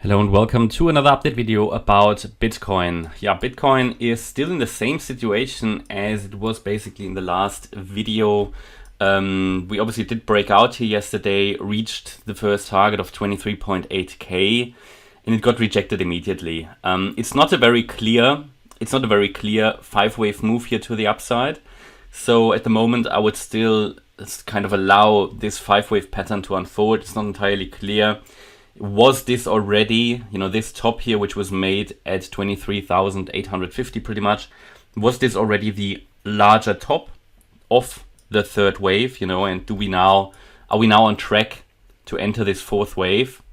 Hello and welcome to another update video about Bitcoin. Yeah, Bitcoin is still in the same situation as it was basically in the last video. We obviously did break out here yesterday, reached the first target of 23.8k, and it got rejected immediately. It's not a very clear five-wave move here to the upside. So at the moment, I would still kind of allow this five-wave pattern to unfold. It's not entirely clear. Was this already, this top here, which was made at 23,850 pretty much, was this already the larger top of the third wave, and are we now on track to enter this fourth wave?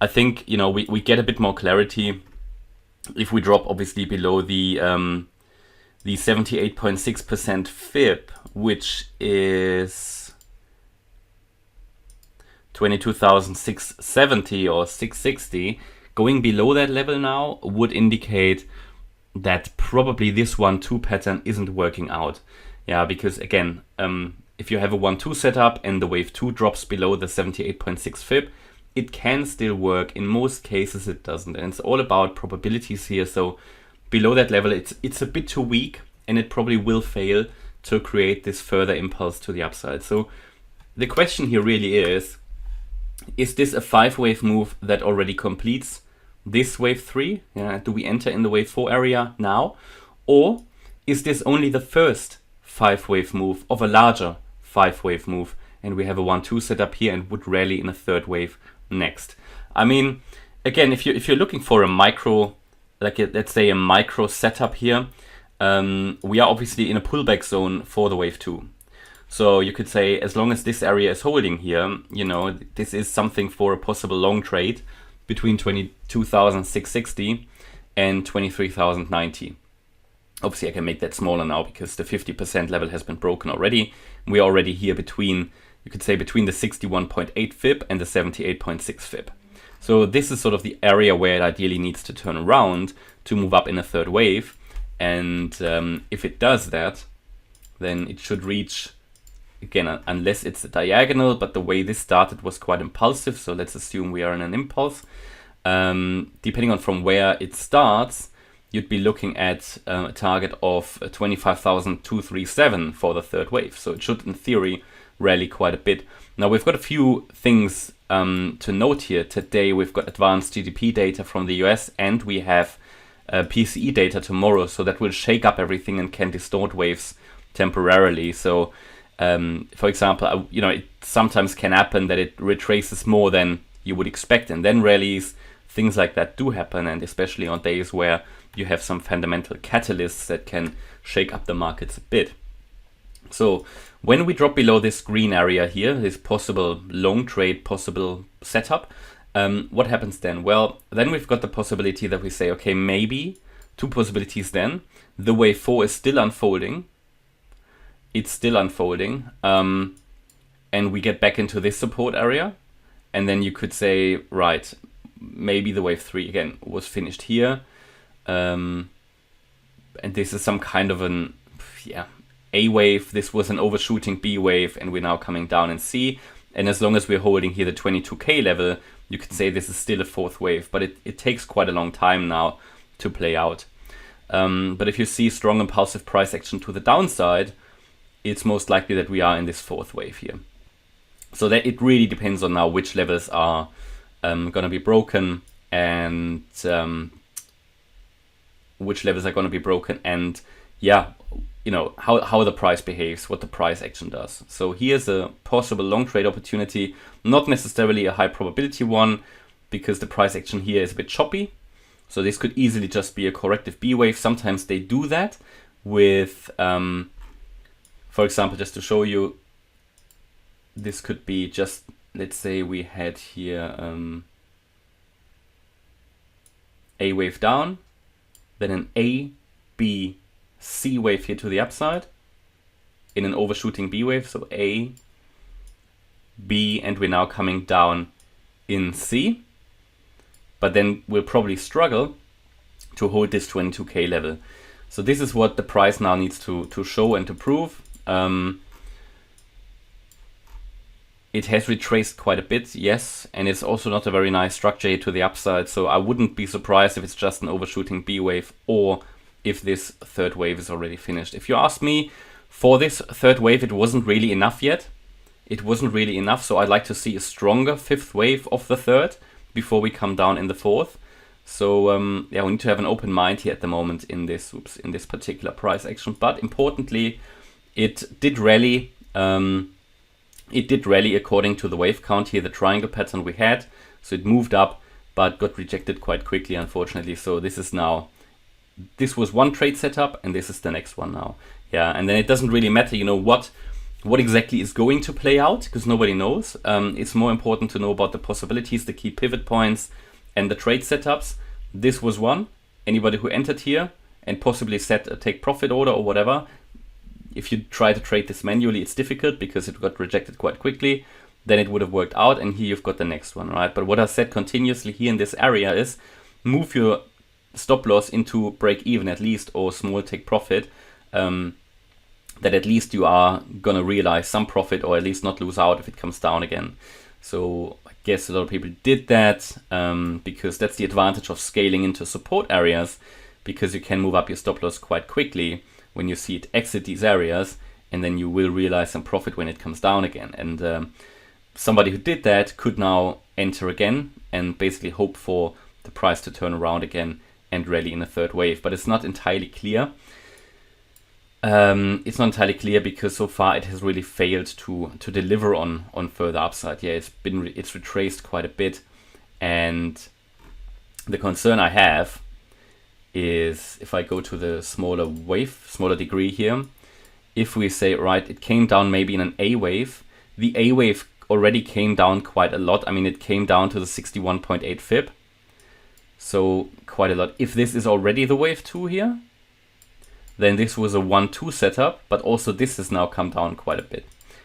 I think, we get a bit more clarity if we drop obviously below the 78.6% fib, which is 22,670 or 660. Going below that level now would indicate that probably this 1-2 pattern isn't working out. Yeah, because again, if you have a 1-2 setup and the wave 2 drops below the 78.6 fib, it can still work. In most cases it doesn't, and it's all about probabilities here. So below that level it's a bit too weak, and it probably will fail to create this further impulse to the upside. So the question here really is this a five-wave move that already completes this wave 3? Do we enter in the wave 4 area now? Or is this only the first five-wave move of a larger five-wave move, and we have a 1-2 setup here and would rally in a third wave next? I mean, again, if you're looking for a micro, let's say a micro setup here, we are obviously in a pullback zone for the wave 2. So you could say, as long as this area is holding here, this is something for a possible long trade between 22,660 and 23,090. Obviously, I can make that smaller now because the 50% level has been broken already. We're already here between the 61.8 fib and the 78.6 fib. So this is sort of the area where it ideally needs to turn around to move up in a third wave. And if it does that, then it should reach, again, unless it's a diagonal, but the way this started was quite impulsive, so let's assume we are in an impulse. Depending on from where it starts, you'd be looking at a target of 25,237 for the third wave. So it should, in theory, rally quite a bit. Now, we've got a few things to note here. Today, we've got advanced GDP data from the US, and we have PCE data tomorrow, so that will shake up everything and can distort waves temporarily. So for example, it sometimes can happen that it retraces more than you would expect, and then rallies. Things like that do happen, and especially on days where you have some fundamental catalysts that can shake up the markets a bit. So when we drop below this green area here, this possible long trade, possible setup, what happens then? Well, then we've got the possibility that we say, okay, maybe two possibilities then. The wave 4 is still unfolding. It's still unfolding, and we get back into this support area, and then you could say, right, maybe the wave 3 again was finished here, and this is some kind of an A wave. This was an overshooting B wave, and we're now coming down in C. And as long as we're holding here the 22k level, you could say this is still a fourth wave, but it takes quite a long time now to play out. But if you see strong impulsive price action to the downside, it's most likely that we are in this fourth wave here. So that it really depends on now which levels are going to be broken, and which levels are going to be broken, and how the price behaves, what the price action does. So here's a possible long trade opportunity, not necessarily a high probability one, because the price action here is a bit choppy. So this could easily just be a corrective B wave. Sometimes they do that with for example, just to show you, this could be just, let's say we had here A wave down, then an A, B, C wave here to the upside in an overshooting B wave. So A, B, and we're now coming down in C. But then we'll probably struggle to hold this 22k level. So this is what the price now needs to show and to prove. It has retraced quite a bit, yes, and it's also not a very nice structure here to the upside, so I wouldn't be surprised if it's just an overshooting B wave or if this third wave is already finished. If you ask me, for this third wave, it wasn't really enough yet. It wasn't really enough, so I'd like to see a stronger fifth wave of the third before we come down in the fourth. So yeah, we need to have an open mind here at the moment in this particular price action. But importantly, it did rally. It did rally according to the wave count here, the triangle pattern we had. So it moved up, but got rejected quite quickly, unfortunately. So this was one trade setup, and this is the next one now. Yeah, and then it doesn't really matter, you know, what exactly is going to play out, because nobody knows. It's more important to know about the possibilities, the key pivot points, and the trade setups. This was one. Anybody who entered here and possibly set a take profit order or whatever, if you try to trade this manually, it's difficult because it got rejected quite quickly. Then it would have worked out, and here you've got the next one, right? But what I said continuously here in this area is move your stop loss into break even at least, or small take profit, that at least you are gonna realize some profit, or at least not lose out if it comes down again. So I guess a lot of people did that because that's the advantage of scaling into support areas, because you can move up your stop loss quite quickly when you see it exit these areas, and then you will realize some profit when it comes down again. And somebody who did that could now enter again and basically hope for the price to turn around again and rally in a third wave. But it's not entirely clear. It's not entirely clear because so far it has really failed to deliver on further upside. Yeah, it's retraced quite a bit, and the concern I have is if I go to the smaller degree here, if we say, right, it came down maybe in an A wave, the A wave already came down quite a lot. I mean, it came down to the 61.8 fib. So quite a lot. If this is already the wave 2 here, then this was a 1-2 setup, but also this has now come down quite a bit.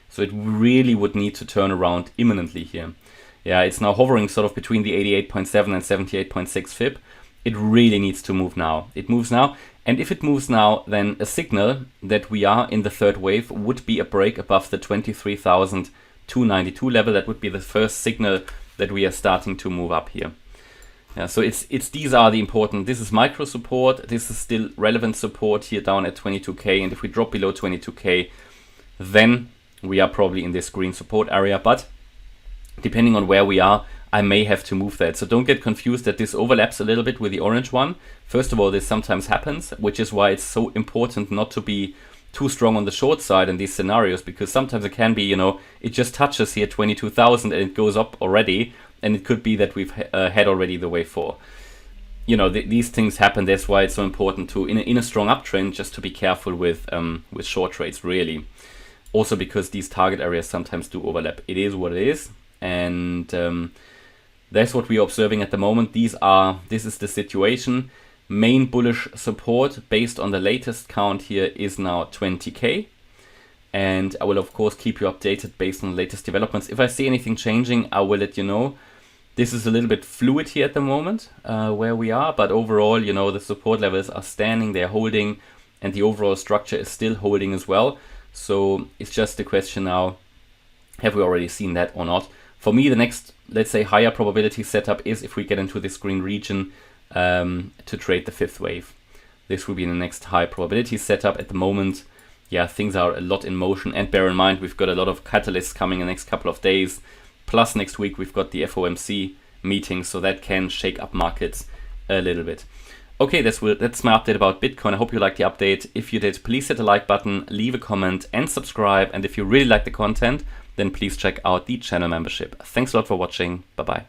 So it really would need to turn around imminently here. Yeah, it's now hovering sort of between the 88.7 and 78.6 fib. It really needs to move now. It moves now. And if it moves now, then a signal that we are in the third wave would be a break above the 23,292 level. That would be the first signal that we are starting to move up here. Yeah, so these are the important. This is micro support. This is still relevant support here down at 22K. And if we drop below 22K, then we are probably in this green support area. But depending on where we are, I may have to move that. So don't get confused that this overlaps a little bit with the orange one. First of all, this sometimes happens, which is why it's so important not to be too strong on the short side in these scenarios, because sometimes it can be, you know, it just touches here 22,000 and it goes up already. And it could be that we've had already the wave 4. You know, these things happen. That's why it's so important to, in a strong uptrend, just to be careful with short trades, really. Also because these target areas sometimes do overlap. It is what it is. And that's what we are observing at the moment. This is the situation. Main bullish support based on the latest count here is now 20K. And I will, of course, keep you updated based on the latest developments. If I see anything changing, I will let you know. This is a little bit fluid here at the moment, where we are. But overall, you know, the support levels are standing, they're holding, and the overall structure is still holding as well. So it's just a question now, have we already seen that or not? For me, the next, let's say, higher probability setup is if we get into this green region to trade the fifth wave. This will be the next high probability setup. At the moment, yeah, things are a lot in motion. And bear in mind, we've got a lot of catalysts coming in the next couple of days. Plus next week, we've got the FOMC meeting, so that can shake up markets a little bit. Okay, that's my update about Bitcoin. I hope you liked the update. If you did, please hit the like button, leave a comment and subscribe. And if you really like the content, then please check out the channel membership. Thanks a lot for watching. Bye-bye.